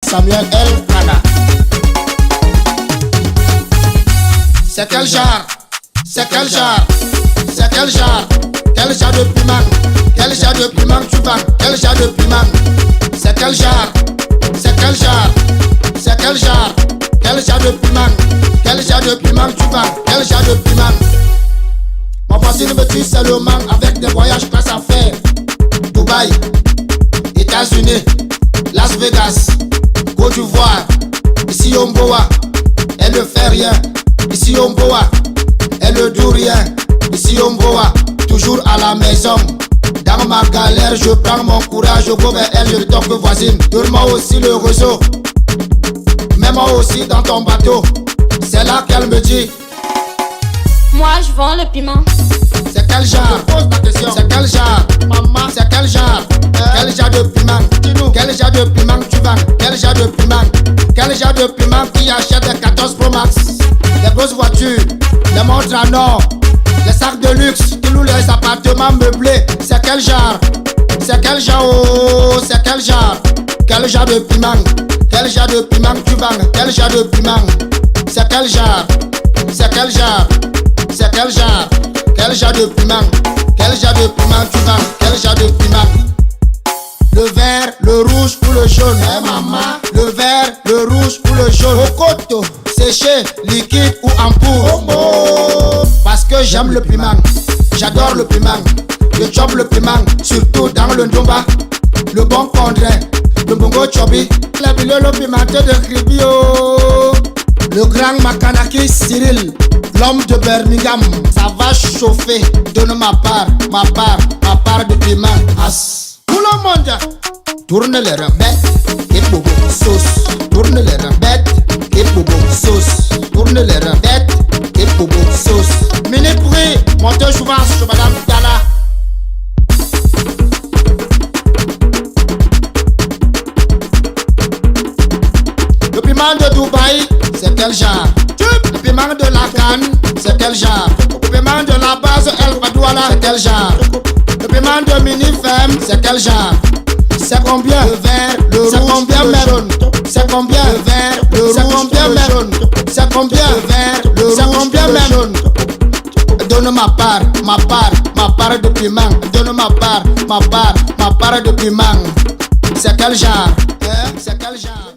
Samuel L. Kana. C'est quel genre? C'est quel genre? C'est quel genre? Quel genre de piment? Quel genre de piment tu vends? Quel genre de piment? C'est quel genre? C'est quel genre? C'est quel genre? Quel genre de piment? Quel genre de piment tu vends? Quel genre de piment? Ma voisine me tue seulement avec des voyages classe à faire. Dubaï, États-Unis, Las Vegas, Côte d'Ivoire, ici on boit, elle ne fait rien. Ici on boit, elle ne dit rien. Ici on boit, toujours à la maison. Dans ma galère, je prends mon courage, je go vers elle, je toque voisine. Donne-moi aussi le réseau, mets-moi aussi dans ton bateau. C'est là qu'elle me dit: moi je vends le piment. c'est quel genre? Pose ta question. C'est quel genre? Maman, c'est quel genre? Quel genre de piment? Dis-nous, quel genre de piment tu vends? Quel genre de piment? Quel genre de piment qui achète des 14 Pro Max? Des grosses voitures, des montres en or, des sacs de luxe, qui louent les appartements meublés. C'est quel genre? C'est quel genre? Oh, c'est quel genre? Quel genre de piment? Quel genre de piment tu vends? Quel genre de piment? C'est quel genre? C'est quel genre? C'est quel genre? Quel genre de piment? Quel genre de piment tu vends? Quel genre de piment? Le vert, le rouge ou le jaune? Eh maman. Le vert, le rouge ou le jaune? Au coteau, séché, liquide ou en poudre? Oh, parce que j'aime le piment. J'adore le piment. Je chope le piment, surtout dans le ndomba. Le bon condrin, le bongo chobi. La bille le pimenté de Cribio. Le grand Makanaki Cyril, l'homme de Birmingham. Ça va chauffer. Donne ma part de piment. As. Tout le monde. Tourne les rebettes et bobo sauce. Tourne les rebettes et bobo sauce. Tourne les rebettes et bobo sauce. Mini prix, montez souvent sur Madame Dala. Le piment de Dubaï, c'est quel genre? Le piment de la Cannes, c'est quel genre? Le piment de la base El Badouala, c'est quel genre? Le piment de Minifem, c'est quel genre? C'est combien? Le vert, le rouge, combien le jaune? C'est combien? Le vert, le rouge, le jaune? C'est combien? Le vert, le rouge, combien le jaune? Donne ma part de piment. Donne ma part de piment. C'est quel genre? C'est quel genre?